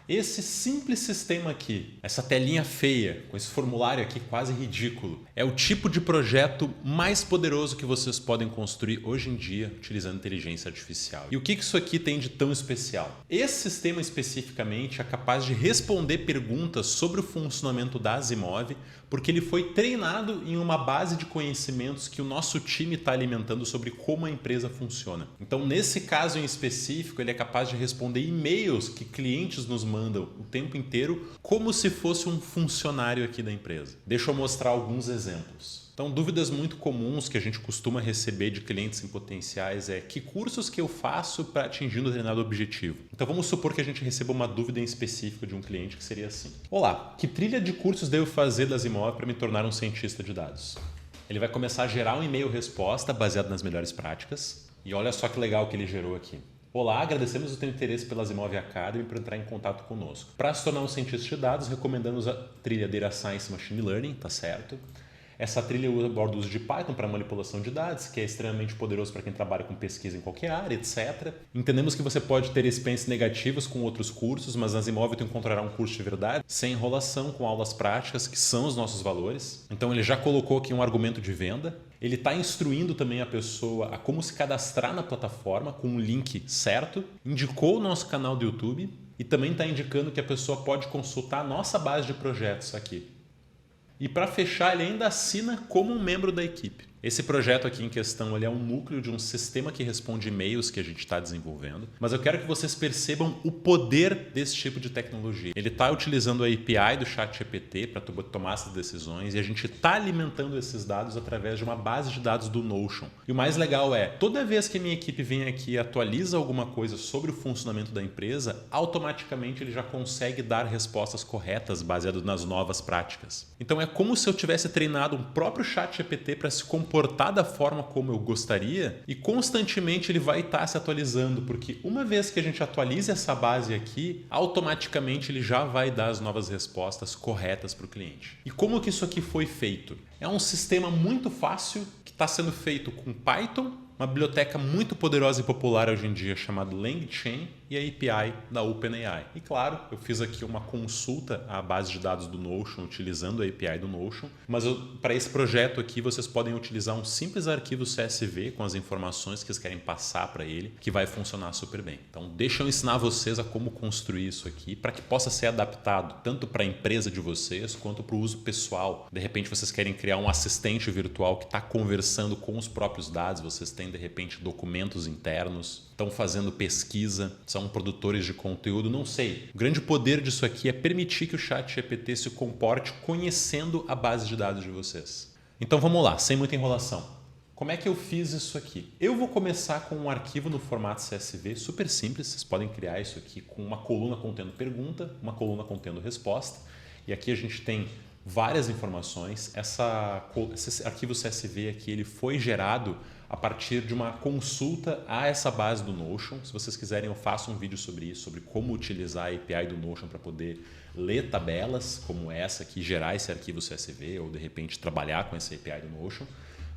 Esse simples sistema aqui, essa telinha feia, com esse formulário aqui quase ridículo, é o tipo de projeto mais poderoso que vocês podem construir hoje em dia utilizando inteligência artificial. E o que isso aqui tem de tão especial? Esse sistema especificamente é capaz de responder perguntas sobre o funcionamento da Asimov, porque ele foi treinado em uma base de conhecimentos que o nosso time está alimentando sobre como a empresa funciona. Então, nesse caso em específico, ele é capaz de responder e-mails que clientes nos mandam o tempo inteiro como se fosse um funcionário aqui da empresa. Deixa eu mostrar alguns exemplos. Então, dúvidas muito comuns que a gente costuma receber de clientes em potenciais é: que cursos que eu faço para atingir um determinado objetivo? Então, vamos supor que a gente receba uma dúvida em específico de um cliente que seria assim: olá, que trilha de cursos devo fazer da Asimov para me tornar um cientista de dados? Ele vai começar a gerar um e-mail resposta baseado nas melhores práticas. E olha só que legal que ele gerou aqui. Olá, agradecemos o teu interesse pela Asimov Academy por entrar em contato conosco. Para se tornar um cientista de dados, recomendamos a trilha Data Science Machine Learning, tá certo? Essa trilha aborda o uso de Python para manipulação de dados, que é extremamente poderoso para quem trabalha com pesquisa em qualquer área, etc. Entendemos que você pode ter experiências negativas com outros cursos, mas na Asimov tu encontrará um curso de verdade, sem enrolação, com aulas práticas, que são os nossos valores. Então ele já colocou aqui um argumento de venda. Ele está instruindo também a pessoa a como se cadastrar na plataforma com o link certo. Indicou o nosso canal do YouTube e também está indicando que a pessoa pode consultar a nossa base de projetos aqui. E para fechar, ele ainda assina como um membro da equipe. Esse projeto aqui em questão ele é um núcleo de um sistema que responde e-mails que a gente está desenvolvendo. Mas eu quero que vocês percebam o poder desse tipo de tecnologia. Ele está utilizando a API do ChatGPT para tomar essas decisões e a gente está alimentando esses dados através de uma base de dados do Notion. E o mais legal é, toda vez que a minha equipe vem aqui e atualiza alguma coisa sobre o funcionamento da empresa, automaticamente ele já consegue dar respostas corretas baseadas nas novas práticas. Então é como se eu tivesse treinado um próprio ChatGPT para se comportar da forma como eu gostaria e constantemente ele vai estar se atualizando, porque uma vez que a gente atualiza essa base aqui, automaticamente ele já vai dar as novas respostas corretas para o cliente. E como que isso aqui foi feito? É um sistema muito fácil que está sendo feito com Python, uma biblioteca muito poderosa e popular hoje em dia chamada LangChain e a API da OpenAI. E claro, eu fiz aqui uma consulta à base de dados do Notion utilizando a API do Notion, mas para esse projeto aqui vocês podem utilizar um simples arquivo CSV com as informações que vocês querem passar para ele, que vai funcionar super bem. Então deixa eu ensinar vocês a como construir isso aqui para que possa ser adaptado tanto para a empresa de vocês quanto para o uso pessoal. De repente vocês querem criar um assistente virtual que está conversando com os próprios dados, vocês têm de repente documentos internos, estão fazendo pesquisa, são produtores de conteúdo, não sei. O grande poder disso aqui é permitir que o ChatGPT se comporte conhecendo a base de dados de vocês. Então vamos lá, sem muita enrolação. Como é que eu fiz isso aqui? Eu vou começar com um arquivo no formato CSV, super simples, vocês podem criar isso aqui com uma coluna contendo pergunta, uma coluna contendo resposta, e aqui a gente tem várias informações. Esse arquivo CSV aqui ele foi gerado a partir de uma consulta a essa base do Notion. Se vocês quiserem, eu faço um vídeo sobre isso, sobre como utilizar a API do Notion para poder ler tabelas como essa aqui, gerar esse arquivo CSV ou de repente trabalhar com essa API do Notion.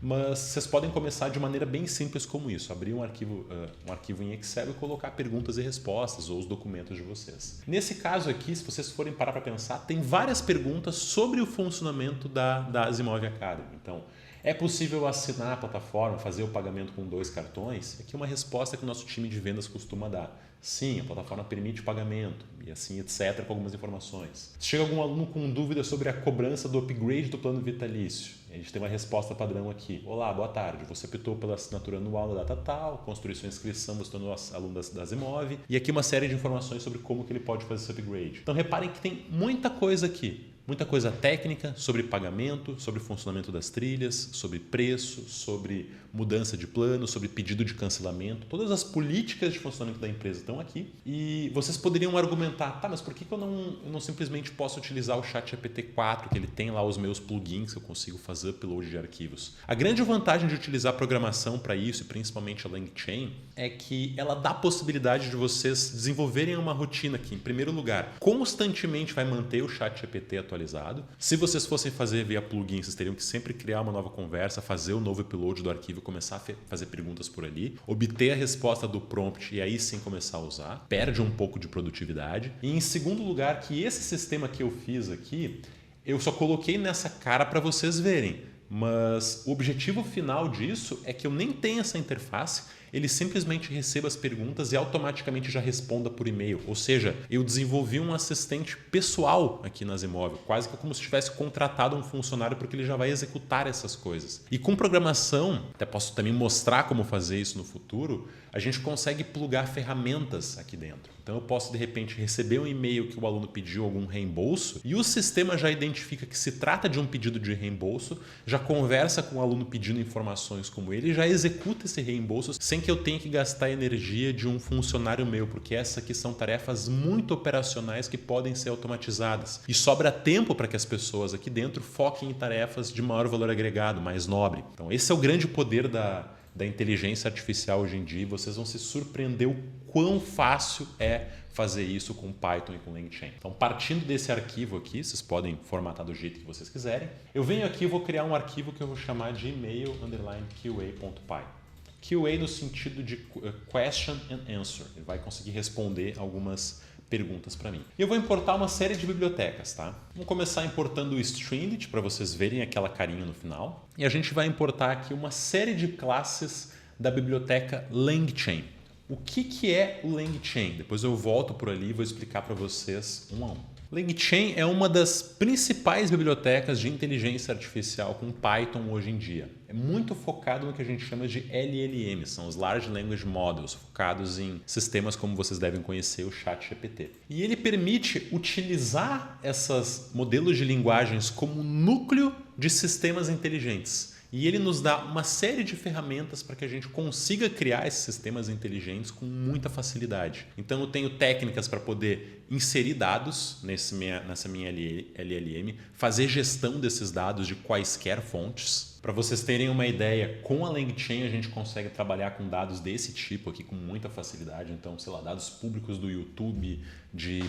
Mas vocês podem começar de maneira bem simples como isso, abrir um arquivo em Excel e colocar perguntas e respostas ou os documentos de vocês. Nesse caso aqui, se vocês forem parar para pensar, tem várias perguntas sobre o funcionamento da Asimov Academy. Então, é possível assinar a plataforma, fazer o pagamento com 2 cartões? Aqui é uma resposta que o nosso time de vendas costuma dar. Sim, a plataforma permite pagamento e assim, etc., com algumas informações. Se chega algum aluno com dúvida sobre a cobrança do upgrade do plano vitalício, a gente tem uma resposta padrão aqui. Olá, boa tarde. Você optou pela assinatura anual da data tal, construiu sua inscrição, você tornou aluno da Asimov. E aqui uma série de informações sobre como que ele pode fazer esse upgrade. Então reparem que tem muita coisa aqui. Muita coisa técnica sobre pagamento, sobre funcionamento das trilhas, sobre preço, sobre mudança de plano, sobre pedido de cancelamento. Todas as políticas de funcionamento da empresa estão aqui. E vocês poderiam argumentar, tá, mas por que eu não simplesmente posso utilizar o ChatGPT 4, que ele tem lá os meus plugins que eu consigo fazer upload de arquivos? A grande vantagem de utilizar a programação para isso, e principalmente a LangChain, é que ela dá a possibilidade de vocês desenvolverem uma rotina que, em primeiro lugar, constantemente vai manter o ChatGPT atualizado, atualizado. Se vocês fossem fazer via plugin, vocês teriam que sempre criar uma nova conversa, fazer o novo upload do arquivo, começar a fazer perguntas por ali, obter a resposta do prompt e aí sim começar a usar. Perde um pouco de produtividade. E em segundo lugar, que esse sistema que eu fiz aqui, eu só coloquei nessa cara para vocês verem. Mas o objetivo final disso é que eu nem tenha essa interface, ele simplesmente receba as perguntas e automaticamente já responda por e-mail. Ou seja, eu desenvolvi um assistente pessoal aqui na Zimóvel, quase que como se tivesse contratado um funcionário porque ele já vai executar essas coisas. E com programação, até posso também mostrar como fazer isso no futuro, a gente consegue plugar ferramentas aqui dentro. Então eu posso de repente receber um e-mail que o aluno pediu algum reembolso e o sistema já identifica que se trata de um pedido de reembolso, já conversa com o aluno pedindo informações como ele e já executa esse reembolso sem que eu tenha que gastar a energia de um funcionário meu, porque essas aqui são tarefas muito operacionais que podem ser automatizadas. E sobra tempo para que as pessoas aqui dentro foquem em tarefas de maior valor agregado, mais nobre. Então esse é o grande poder da inteligência artificial hoje em dia. Vocês vão se surpreender o quão fácil é fazer isso com Python e com LangChain. Então, partindo desse arquivo aqui, vocês podem formatar do jeito que vocês quiserem. Eu venho aqui e vou criar um arquivo que eu vou chamar de email_qa.py. QA no sentido de question and answer. Ele vai conseguir responder algumas perguntas para mim. Eu vou importar uma série de bibliotecas, tá? Vamos começar importando o Stringlit para vocês verem aquela carinha no final. E a gente vai importar aqui uma série de classes da biblioteca LangChain. O que é o LangChain? Depois eu volto por ali e vou explicar para vocês um a um. LangChain é uma das principais bibliotecas de inteligência artificial com Python hoje em dia. É muito focado no que a gente chama de LLM, são os Large Language Models, focados em sistemas como vocês devem conhecer, o ChatGPT. E ele permite utilizar esses modelos de linguagens como núcleo de sistemas inteligentes. E ele nos dá uma série de ferramentas para que a gente consiga criar esses sistemas inteligentes com muita facilidade. Então eu tenho técnicas para poder inserir dados nessa minha LLM, fazer gestão desses dados de quaisquer fontes. Para vocês terem uma ideia, com a LangChain a gente consegue trabalhar com dados desse tipo aqui com muita facilidade. Então, sei lá, dados públicos do YouTube, de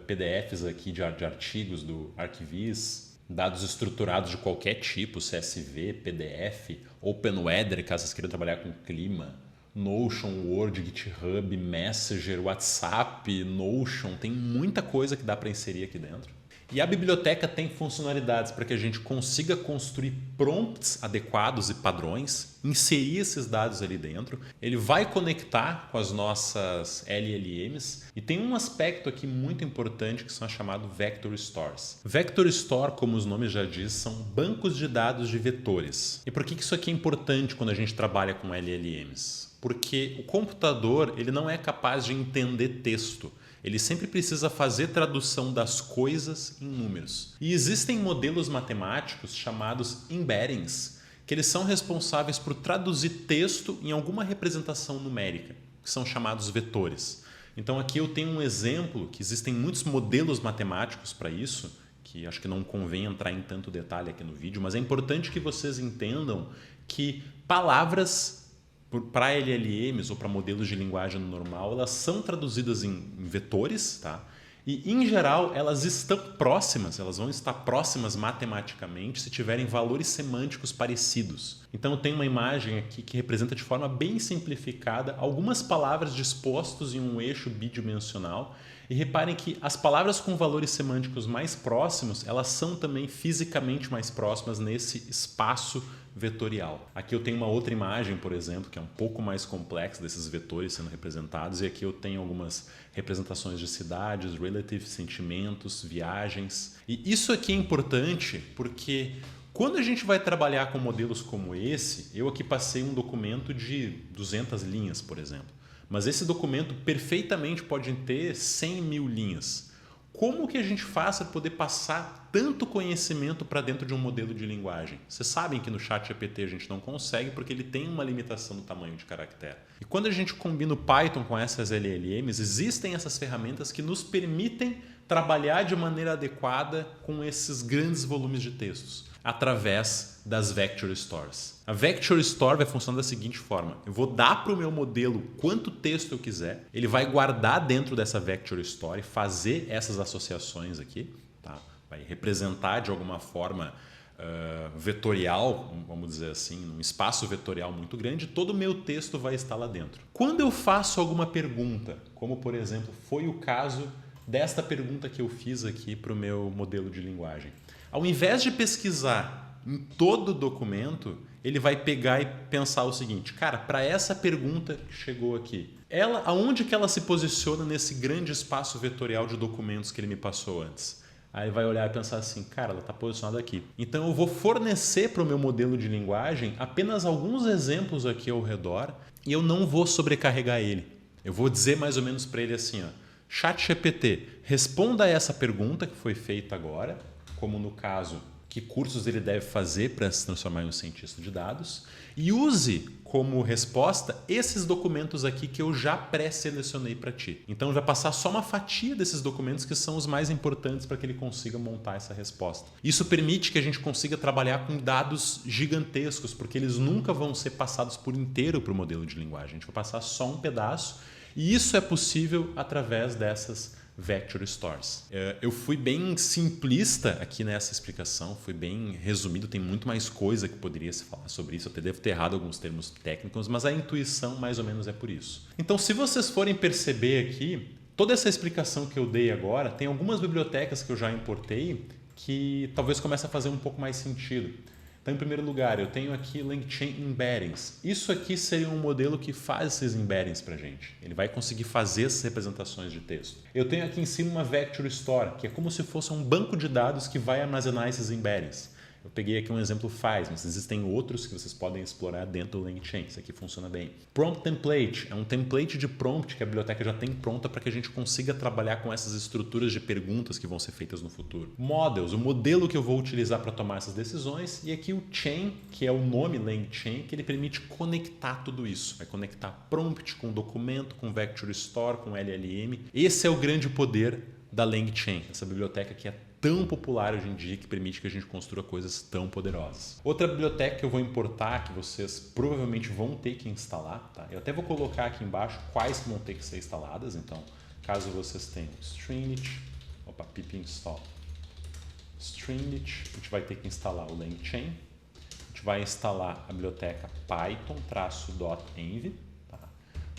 PDFs aqui de artigos do Arquivis, dados estruturados de qualquer tipo, CSV, PDF, OpenWeather, caso vocês queiram trabalhar com clima, Notion, Word, GitHub, Messenger, WhatsApp, Notion, tem muita coisa que dá para inserir aqui dentro. E a biblioteca tem funcionalidades para que a gente consiga construir prompts adequados e padrões, inserir esses dados ali dentro. Ele vai conectar com as nossas LLMs e tem um aspecto aqui muito importante que são chamados Vector Stores. Vector Store, como os nomes já dizem, são bancos de dados de vetores. E por que isso aqui é importante quando a gente trabalha com LLMs? Porque o computador ele não é capaz de entender texto. Ele sempre precisa fazer tradução das coisas em números. E existem modelos matemáticos chamados embeddings, que eles são responsáveis por traduzir texto em alguma representação numérica, que são chamados vetores. Então aqui eu tenho um exemplo que existem muitos modelos matemáticos para isso, que acho que não convém entrar em tanto detalhe aqui no vídeo, mas é importante que vocês entendam que palavras para LLMs ou para modelos de linguagem normal, elas são traduzidas em vetores, tá? E, em geral, elas estão próximas, elas vão estar próximas matematicamente se tiverem valores semânticos parecidos. Então, eu tenho uma imagem aqui que representa de forma bem simplificada algumas palavras dispostas em um eixo bidimensional. E reparem que as palavras com valores semânticos mais próximos, elas são também fisicamente mais próximas nesse espaço vetorial. Aqui eu tenho uma outra imagem, por exemplo, que é um pouco mais complexa desses vetores sendo representados, e aqui eu tenho algumas representações de cidades, relative, sentimentos, viagens. E isso aqui é importante porque quando a gente vai trabalhar com modelos como esse, eu aqui passei um documento de 200 linhas, por exemplo, mas esse documento perfeitamente pode ter 100 mil linhas. Como que a gente faz para poder passar tanto conhecimento para dentro de um modelo de linguagem? Vocês sabem que no ChatGPT a gente não consegue porque ele tem uma limitação do tamanho de caractere. E quando a gente combina o Python com essas LLMs, existem essas ferramentas que nos permitem trabalhar de maneira adequada com esses grandes volumes de textos, através das Vector Stores. A Vector Store vai funcionar da seguinte forma: eu vou dar para o meu modelo quanto texto eu quiser, ele vai guardar dentro dessa Vector Store, fazer essas associações aqui, tá? vai representar de alguma forma vetorial, vamos dizer assim, um espaço vetorial muito grande, todo o meu texto vai estar lá dentro. Quando eu faço alguma pergunta, como por exemplo foi o caso desta pergunta que eu fiz aqui para o meu modelo de linguagem, ao invés de pesquisar em todo o documento, ele vai pegar e pensar o seguinte: cara, para essa pergunta que chegou aqui, aonde que ela se posiciona nesse grande espaço vetorial de documentos que ele me passou antes? Aí vai olhar e pensar assim, cara, ela está posicionada aqui. Então eu vou fornecer para o meu modelo de linguagem apenas alguns exemplos aqui ao redor e eu não vou sobrecarregar ele. Eu vou dizer mais ou menos para ele assim, ó, ChatGPT, responda a essa pergunta que foi feita agora, como no caso, que cursos ele deve fazer para se transformar em um cientista de dados, e use como resposta esses documentos aqui que eu já pré-selecionei para ti. Então vai passar só uma fatia desses documentos que são os mais importantes para que ele consiga montar essa resposta. Isso permite que a gente consiga trabalhar com dados gigantescos, porque eles nunca vão ser passados por inteiro para o modelo de linguagem. A gente vai passar só um pedaço, e isso é possível através dessas Vector Stores. Eu fui bem simplista aqui nessa explicação, fui bem resumido, tem muito mais coisa que poderia se falar sobre isso, eu até devo ter errado alguns termos técnicos, mas a intuição mais ou menos é por isso. Então, se vocês forem perceber aqui, toda essa explicação que eu dei agora, tem algumas bibliotecas que eu já importei que talvez comece a fazer um pouco mais sentido. Então, em primeiro lugar, eu tenho aqui LangChain Embeddings. Isso aqui seria um modelo que faz esses embeddings para a gente. Ele vai conseguir fazer essas representações de texto. Eu tenho aqui em cima uma Vector Store, que é como se fosse um banco de dados que vai armazenar esses embeddings. Eu peguei aqui um exemplo faz, mas existem outros que vocês podem explorar dentro do LangChain. Isso aqui funciona bem. Prompt Template é um template de prompt que a biblioteca já tem pronta para que a gente consiga trabalhar com essas estruturas de perguntas que vão ser feitas no futuro. Models, o modelo que eu vou utilizar para tomar essas decisões. E aqui o Chain, que é o nome LangChain, que ele permite conectar tudo isso. Vai conectar prompt com documento, com Vector Store, com LLM. Esse é o grande poder da LangChain, essa biblioteca que é tão popular hoje em dia, que permite que a gente construa coisas tão poderosas. Outra biblioteca que eu vou importar, que vocês provavelmente vão ter que instalar, tá? Eu até vou colocar aqui embaixo quais que vão ter que ser instaladas. Então, caso vocês tenham Stringlit, pip install Stringlit, a gente vai ter que instalar o LangChain, a gente vai instalar a biblioteca Python-env.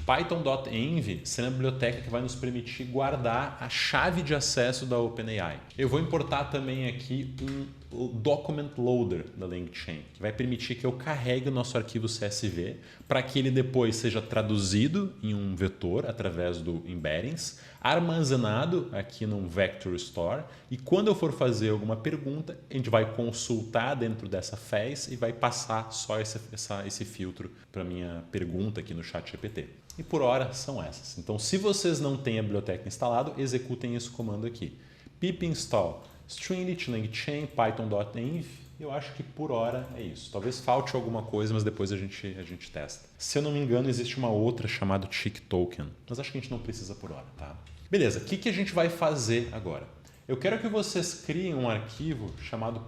Python.env será a biblioteca que vai nos permitir guardar a chave de acesso da OpenAI. Eu vou importar também aqui um Document Loader da LangChain, que vai permitir que eu carregue o nosso arquivo CSV para que ele depois seja traduzido em um vetor através do embeddings, armazenado aqui num Vector Store, e quando eu for fazer alguma pergunta, a gente vai consultar dentro dessa FAS e vai passar só esse filtro para a minha pergunta aqui no ChatGPT. E por hora são essas. Então, se vocês não têm a biblioteca instalada, executem esse comando aqui. pip install Stringlit, LangChain, Python.env. Eu acho que por hora é isso. Talvez falte alguma coisa, mas depois a gente testa. Se eu não me engano, existe uma outra chamada Chick Token, mas acho que a gente não precisa por hora, tá? Beleza, o que a gente vai fazer agora? Eu quero que vocês criem um arquivo chamado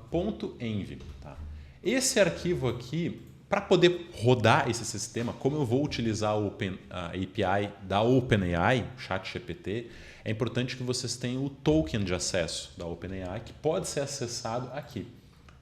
.env. Tá? Esse arquivo aqui, para poder rodar esse sistema, como eu vou utilizar a API da OpenAI, ChatGPT, é importante que vocês tenham o token de acesso da OpenAI, que pode ser acessado aqui.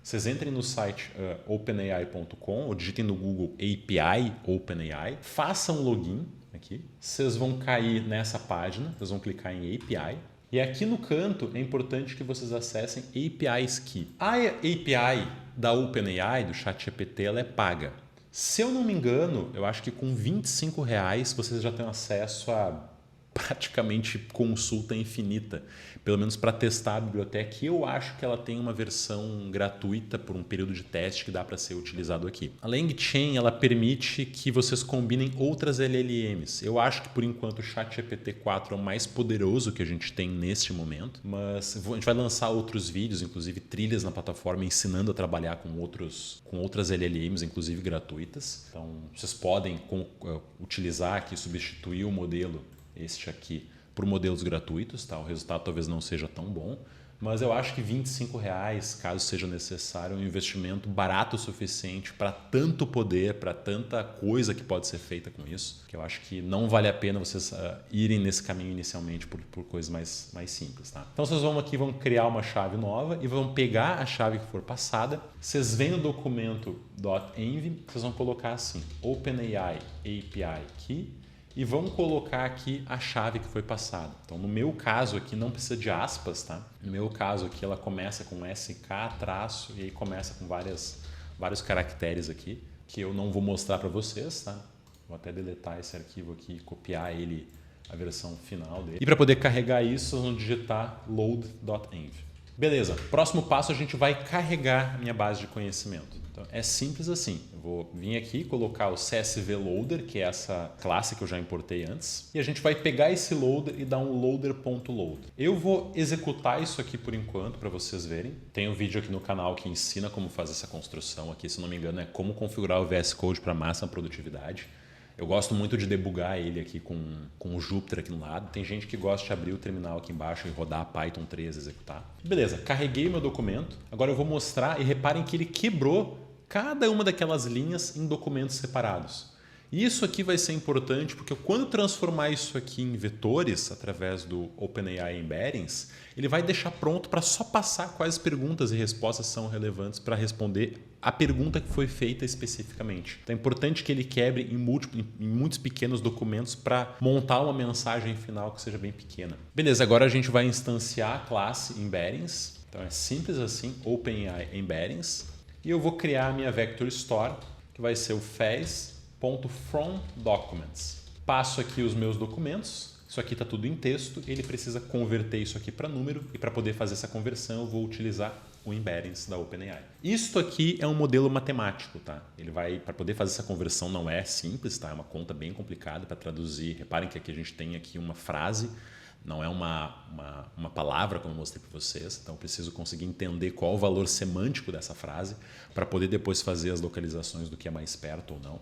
Vocês entrem no site openai.com ou digitem no Google API OpenAI, façam login aqui. Vocês vão cair nessa página, vocês vão clicar em API. E aqui no canto é importante que vocês acessem APIs Key. A API da OpenAI, do ChatGPT, ela é paga. Se eu não me engano, eu acho que com R$25 vocês já têm acesso a praticamente consulta infinita, pelo menos para testar a biblioteca. E eu acho que ela tem uma versão gratuita por um período de teste que dá para ser utilizado aqui. A LangChain, ela permite que vocês combinem outras LLMs. Eu acho que por enquanto o ChatGPT 4 é o mais poderoso que a gente tem neste momento, mas a gente vai lançar outros vídeos, inclusive trilhas na plataforma ensinando a trabalhar com outras LLMs, inclusive gratuitas. Então vocês podem utilizar aqui, substituir o modelo este aqui por modelos gratuitos, tá? O resultado talvez não seja tão bom, mas eu acho que R$25, caso seja necessário, é um investimento barato o suficiente para tanto poder, para tanta coisa que pode ser feita com isso, que eu acho que não vale a pena vocês irem nesse caminho inicialmente por coisas mais simples. Tá? Então vocês vão criar uma chave nova e vão pegar a chave que for passada, vocês vêm no documento .env, vocês vão colocar assim, OpenAI API Key, e vão colocar aqui a chave que foi passada. Então, no meu caso aqui, não precisa de aspas, tá? No meu caso aqui, ela começa com SK, traço, e aí começa com vários caracteres aqui, que eu não vou mostrar para vocês, tá? Vou até deletar esse arquivo aqui e copiar ele, a versão final dele. E para poder carregar isso, vocês vão digitar load.env. Beleza, próximo passo a gente vai carregar a minha base de conhecimento. Então, é simples assim, eu vou vir aqui colocar o CSV Loader, que é essa classe que eu já importei antes, e a gente vai pegar esse loader e dar um loader.load. Eu vou executar isso aqui por enquanto para vocês verem. Tem um vídeo aqui no canal que ensina como fazer essa construção aqui, se não me engano é como configurar o VS Code para máxima produtividade. Eu gosto muito de debugar ele aqui com o Jupyter aqui no lado. Tem gente que gosta de abrir o terminal aqui embaixo e rodar Python 3 e executar. Beleza, carreguei o meu documento. Agora eu vou mostrar e reparem que ele quebrou cada uma daquelas linhas em documentos separados. Isso aqui vai ser importante porque quando transformar isso aqui em vetores através do OpenAI Embeddings, ele vai deixar pronto para só passar quais perguntas e respostas são relevantes para responder a pergunta que foi feita especificamente. Então é importante que ele quebre em muitos pequenos documentos para montar uma mensagem final que seja bem pequena. Beleza, agora a gente vai instanciar a classe Embeddings. Então é simples assim, OpenAI Embeddings. E eu vou criar a minha Vector Store, que vai ser o fez.fromDocuments. Passo aqui os meus documentos. Isso aqui está tudo em texto. Ele precisa converter isso aqui para número. E para poder fazer essa conversão, eu vou utilizar o Embeddings da OpenAI. Isto aqui é um modelo matemático, tá? Ele vai, para poder fazer essa conversão não é simples, tá? É uma conta bem complicada para traduzir. Reparem que aqui a gente tem aqui uma frase, não é uma palavra, como eu mostrei para vocês. Então, eu preciso conseguir entender qual o valor semântico dessa frase para poder depois fazer as localizações do que é mais perto ou não.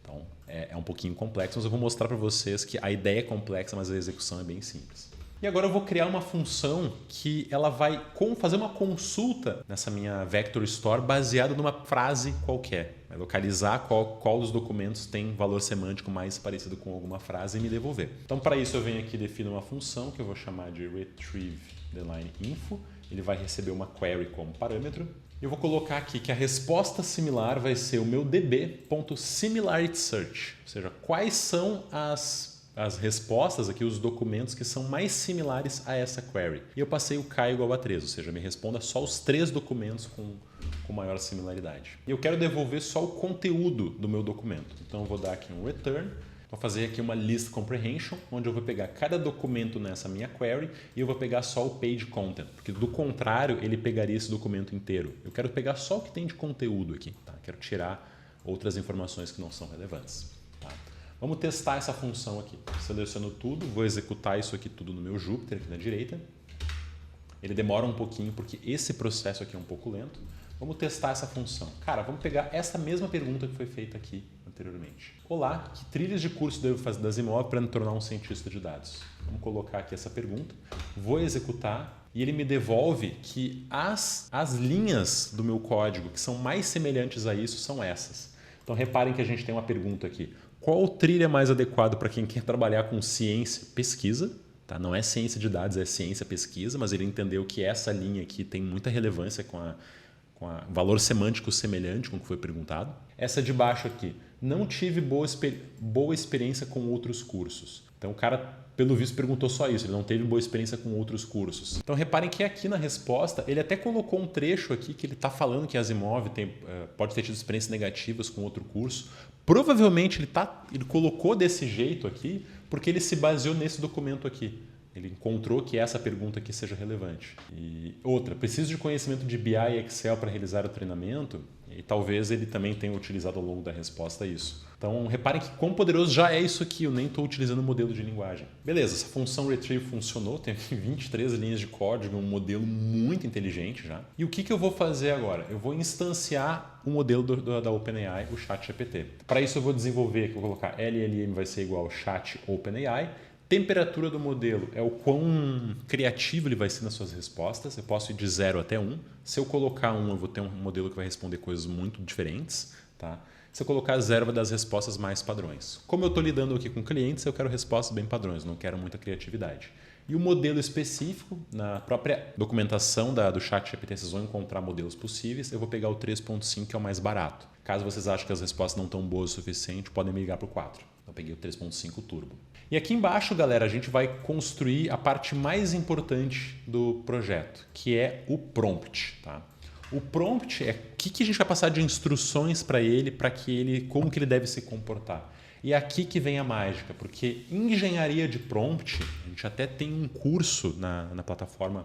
Então, é um pouquinho complexo, mas eu vou mostrar para vocês que a ideia é complexa, mas a execução é bem simples. E agora eu vou criar uma função que ela vai fazer uma consulta nessa minha Vector Store baseada numa frase qualquer. Vai localizar qual dos documentos tem valor semântico mais parecido com alguma frase e me devolver. Então, para isso, eu venho aqui e defino uma função que eu vou chamar de retrieve_info. Ele vai receber uma query como parâmetro. Eu vou colocar aqui que a resposta similar vai ser o meu db.similaritySearch, ou seja, quais são as respostas aqui, os documentos que são mais similares a essa query. E eu passei o k igual a 3, ou seja, me responda só os 3 documentos com maior similaridade. E eu quero devolver só o conteúdo do meu documento. Então eu vou dar aqui um return, vou fazer aqui uma list comprehension, onde eu vou pegar cada documento nessa minha query e eu vou pegar só o page content, porque do contrário ele pegaria esse documento inteiro. Eu quero pegar só o que tem de conteúdo aqui, tá? Quero tirar outras informações que não são relevantes. Tá? Vamos testar essa função aqui. Seleciono tudo, vou executar isso aqui tudo no meu Jupyter aqui na direita. Ele demora um pouquinho porque esse processo aqui é um pouco lento. Vamos testar essa função. Cara, vamos pegar essa mesma pergunta que foi feita aqui anteriormente. Olá, que trilhas de curso devo fazer da Asimov para me tornar um cientista de dados? Vamos colocar aqui essa pergunta, vou executar e ele me devolve que as linhas do meu código que são mais semelhantes a isso são essas. Então reparem que a gente tem uma pergunta aqui. Qual trilha mais adequado para quem quer trabalhar com ciência pesquisa? Tá? Não é ciência de dados, é ciência pesquisa, mas ele entendeu que essa linha aqui tem muita relevância com valor semântico semelhante com o que foi perguntado. Essa de baixo aqui, não tive boa experiência com outros cursos. Então o cara, pelo visto, perguntou só isso, ele não teve boa experiência com outros cursos. Então reparem que aqui na resposta, ele até colocou um trecho aqui que ele está falando que a Asimov pode ter tido experiências negativas com outro curso. Provavelmente ele colocou desse jeito aqui porque ele se baseou nesse documento aqui. Ele encontrou que essa pergunta aqui seja relevante. E outra, preciso de conhecimento de BI e Excel para realizar o treinamento? E talvez ele também tenha utilizado ao longo da resposta isso. Então, reparem que quão poderoso já é isso aqui. Eu nem estou utilizando o modelo de linguagem. Beleza, essa função retrieve funcionou. Tem aqui 23 linhas de código, um modelo muito inteligente já. E o que eu vou fazer agora? Eu vou instanciar o modelo da OpenAI, o ChatGPT. Para isso, eu vou desenvolver aqui, vou colocar LLM vai ser igual ao chat OpenAI. Temperatura do modelo é o quão criativo ele vai ser nas suas respostas. Eu posso ir de 0 até 1. Se eu colocar 1, eu vou ter um modelo que vai responder coisas muito diferentes. Tá? Se eu colocar 0, vai dar as respostas mais padrões. Como eu estou lidando aqui com clientes, eu quero respostas bem padrões, não quero muita criatividade. E o modelo específico, na própria documentação do ChatGPT, vocês vão encontrar modelos possíveis. Eu vou pegar o 3.5, que é o mais barato. Caso vocês achem que as respostas não estão boas o suficiente, podem me ligar para o 4. Eu peguei o 3.5 Turbo. E aqui embaixo, galera, a gente vai construir a parte mais importante do projeto, que é o prompt. Tá? O prompt é o que a gente vai passar de instruções para ele, como que ele deve se comportar. E é aqui que vem a mágica, porque engenharia de prompt, a gente até tem um curso na plataforma,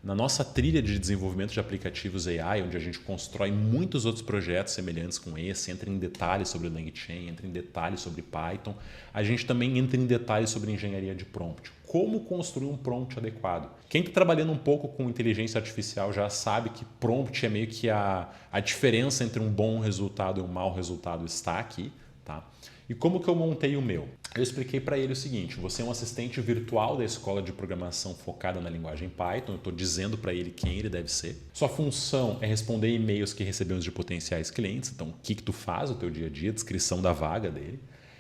na nossa trilha de desenvolvimento de aplicativos AI, onde a gente constrói muitos outros projetos semelhantes com esse, entra em detalhes sobre LangChain, entra em detalhes sobre Python. A gente também entra em detalhes sobre engenharia de prompt. Como construir um prompt adequado. Quem está trabalhando um pouco com inteligência artificial já sabe que prompt é meio que a diferença entre um bom resultado e um mau resultado está aqui. Tá? E como que eu montei o meu? Eu expliquei para ele o seguinte: você é um assistente virtual da escola de programação focada na linguagem Python. Eu estou dizendo para ele quem ele deve ser. Sua função é responder e-mails que recebemos de potenciais clientes. Então, o que tu faz no teu dia a dia, descrição da vaga dele.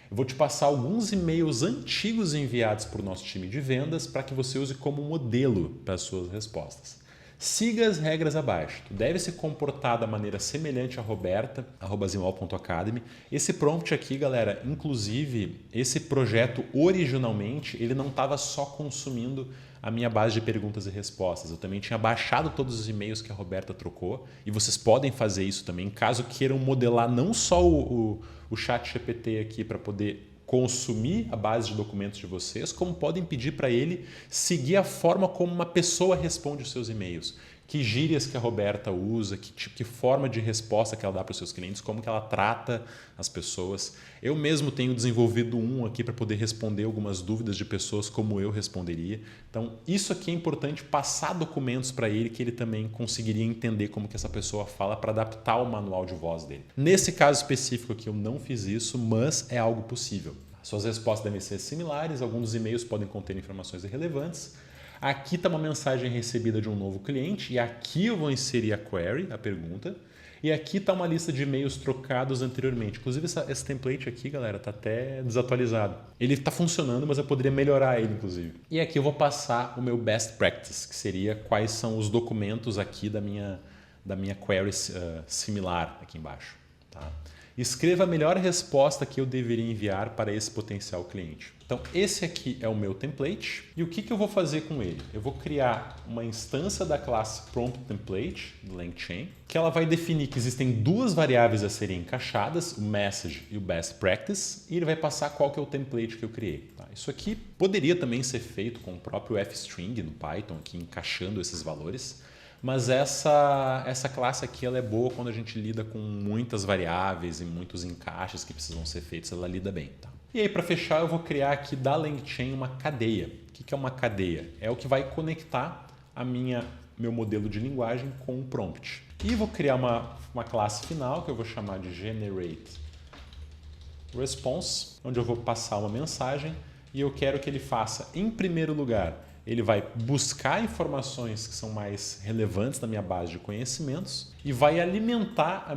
Eu vou te passar alguns e-mails antigos enviados por nosso time de vendas para que você use como modelo para as suas respostas. Siga as regras abaixo. Tu deve se comportar da maneira semelhante a Roberta, @zimal.academy. Esse prompt aqui, galera, inclusive, esse projeto originalmente, ele não estava só consumindo a minha base de perguntas e respostas. Eu também tinha baixado todos os e-mails que a Roberta trocou e vocês podem fazer isso também, caso queiram modelar não só o ChatGPT aqui para poder consumir a base de documentos de vocês, como podem pedir para ele seguir a forma como uma pessoa responde os seus e-mails. Que gírias que a Roberta usa, que forma de resposta que ela dá para os seus clientes, como que ela trata as pessoas. Eu mesmo tenho desenvolvido um aqui para poder responder algumas dúvidas de pessoas como eu responderia. Então, isso aqui é importante, passar documentos para ele que ele também conseguiria entender como que essa pessoa fala para adaptar o manual de voz dele. Nesse caso específico aqui eu não fiz isso, mas é algo possível. Suas respostas devem ser similares, alguns e-mails podem conter informações irrelevantes. Aqui está uma mensagem recebida de um novo cliente e aqui eu vou inserir a query, a pergunta. E aqui está uma lista de e-mails trocados anteriormente. Inclusive esse template aqui, galera, está até desatualizado. Ele está funcionando, mas eu poderia melhorar ele, inclusive. E aqui eu vou passar o meu best practice, que seria quais são os documentos aqui da minha query similar aqui embaixo. Tá? Escreva a melhor resposta que eu deveria enviar para esse potencial cliente. Então, esse aqui é o meu template. E o que eu vou fazer com ele? Eu vou criar uma instância da classe PromptTemplate do LangChain, que ela vai definir que existem duas variáveis a serem encaixadas, o message e o best practice, e ele vai passar qual que é o template que eu criei. Tá? Isso aqui poderia também ser feito com o próprio fstring no Python, aqui encaixando esses valores. Mas essa classe aqui ela é boa quando a gente lida com muitas variáveis e muitos encaixes que precisam ser feitos, ela lida bem. Tá? E aí, para fechar, eu vou criar aqui da LangChain uma cadeia. O que é uma cadeia? É o que vai conectar meu modelo de linguagem com o prompt. E vou criar uma classe final que eu vou chamar de GenerateResponse, onde eu vou passar uma mensagem e eu quero que ele faça, em primeiro lugar, ele vai buscar informações que são mais relevantes na minha base de conhecimentos e vai alimentar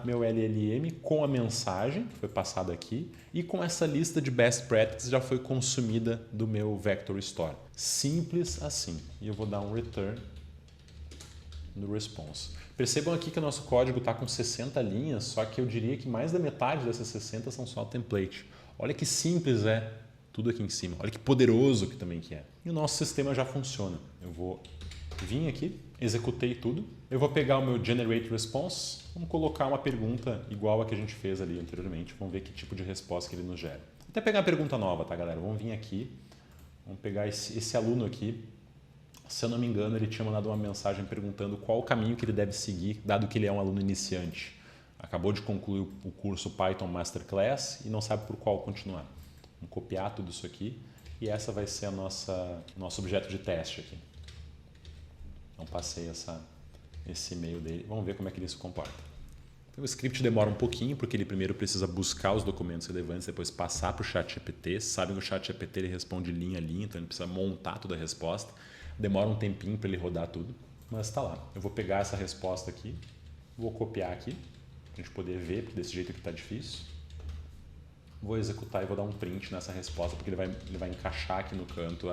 meu LLM com a mensagem que foi passada aqui e com essa lista de best practices que já foi consumida do meu Vector Store. Simples assim. E eu vou dar um return no response. Percebam aqui que o nosso código está com 60 linhas, só que eu diria que mais da metade dessas 60 são só template. Olha que simples é tudo aqui em cima. Olha que poderoso que também que é. E o nosso sistema já funciona. Eu vou vir aqui, executei tudo. Eu vou pegar o meu Generate Response, vamos colocar uma pergunta igual a que a gente fez ali anteriormente. Vamos ver que tipo de resposta que ele nos gera. Vou até pegar uma pergunta nova, tá, galera? Vamos vir aqui, vamos pegar esse aluno aqui. Se eu não me engano, ele tinha mandado uma mensagem perguntando qual o caminho que ele deve seguir, dado que ele é um aluno iniciante. Acabou de concluir o curso Python Masterclass e não sabe por qual continuar. Vamos copiar tudo isso aqui e essa vai ser nosso objeto de teste aqui. Então passei esse e-mail dele. Vamos ver como é que ele se comporta. O script demora um pouquinho, porque ele primeiro precisa buscar os documentos relevantes, depois passar para o ChatGPT. Sabem que o ChatGPT ele responde linha a linha, então ele precisa montar toda a resposta. Demora um tempinho para ele rodar tudo, mas está lá. Eu vou pegar essa resposta aqui, vou copiar aqui, para a gente poder ver, porque desse jeito aqui está difícil. Vou executar e vou dar um print nessa resposta, porque ele vai encaixar aqui no canto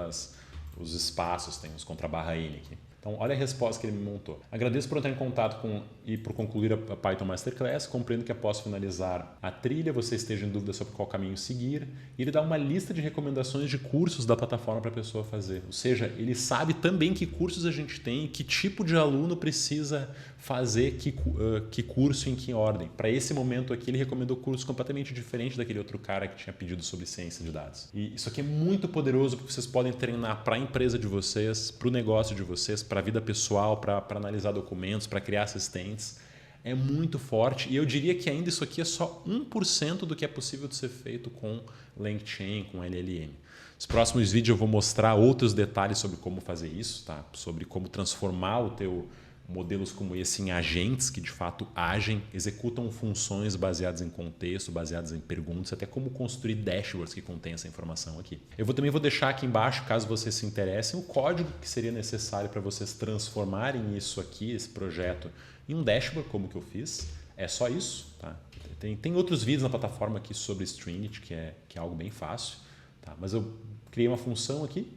os espaços, tem os contra-barra N aqui. Então, olha a resposta que ele me montou. Agradeço por entrar em contato e por concluir a Python Masterclass. Compreendo que após finalizar a trilha, você esteja em dúvida sobre qual caminho seguir. E ele dá uma lista de recomendações de cursos da plataforma para a pessoa fazer. Ou seja, ele sabe também que cursos a gente tem, que tipo de aluno precisa fazer que curso em que ordem. Para esse momento aqui, ele recomendou cursos completamente diferentes daquele outro cara que tinha pedido sobre ciência de dados. E isso aqui é muito poderoso, porque vocês podem treinar para a empresa de vocês, para o negócio de vocês, para a vida pessoal, para analisar documentos, para criar assistentes. É muito forte e eu diria que ainda isso aqui é só 1% do que é possível de ser feito com LangChain, com LLM. Nos próximos vídeos eu vou mostrar outros detalhes sobre como fazer isso, tá? Sobre como transformar o teu modelos como esse em agentes que de fato agem, executam funções baseadas em contexto, baseadas em perguntas, até como construir dashboards que contêm essa informação aqui. Eu também vou deixar aqui embaixo, caso vocês se interessem, o código que seria necessário para vocês transformarem isso aqui, esse projeto, em um dashboard, como que eu fiz. É só isso, tá? Tem outros vídeos na plataforma aqui sobre Stringit, que é algo bem fácil, tá? Mas eu criei uma função aqui,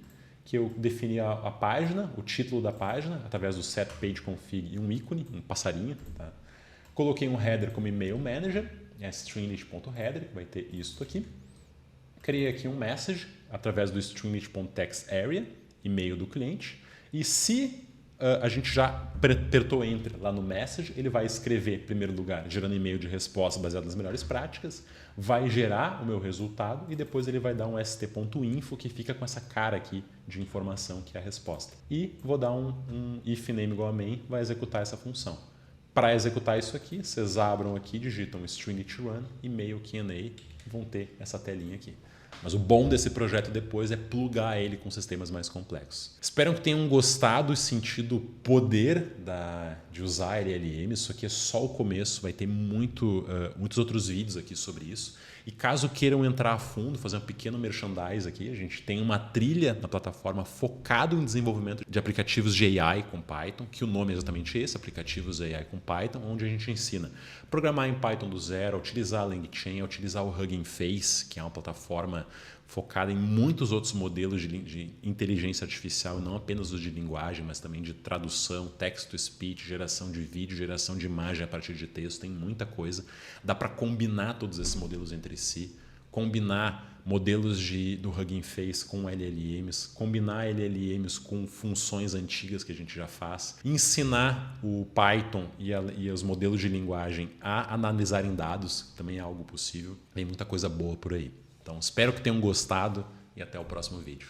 que eu defini a página, o título da página, através do setPageConfig e um ícone, um passarinho. Tá? Coloquei um header como e-mail manager, stringit.header, que vai ter isso aqui. Criei aqui um message através do stringit.textArea, e-mail do cliente. E se a gente já apertou Enter lá no message, ele vai escrever, em primeiro lugar, gerando e-mail de resposta baseado nas melhores práticas, vai gerar o meu resultado e depois ele vai dar um st.info que fica com essa cara aqui de informação que é a resposta. E vou dar um if name igual a main, vai executar essa função. Para executar isso aqui, vocês abram aqui, digitam stringit run, e-mail Q&A, vão ter essa telinha aqui. Mas o bom desse projeto depois é plugar ele com sistemas mais complexos. Espero que tenham gostado e sentido o poder de usar LLM. Isso aqui é só o começo, vai ter muitos outros vídeos aqui sobre isso. E caso queiram entrar a fundo, fazer um pequeno merchandise aqui, a gente tem uma trilha na plataforma focado em desenvolvimento de aplicativos de AI com Python, que o nome é exatamente esse, aplicativos de AI com Python, onde a gente ensina a programar em Python do zero, a utilizar a LangChain, a utilizar o Hugging Face, que é uma plataforma focada em muitos outros modelos de inteligência artificial, não apenas os de linguagem, mas também de tradução, text-to-speech, geração de vídeo, geração de imagem a partir de texto, tem muita coisa. Dá para combinar todos esses modelos entre si, combinar modelos do Hugging Face com LLMs, combinar LLMs com funções antigas que a gente já faz, ensinar o Python e os modelos de linguagem a analisarem dados, também é algo possível. Tem muita coisa boa por aí. Então, espero que tenham gostado e até o próximo vídeo.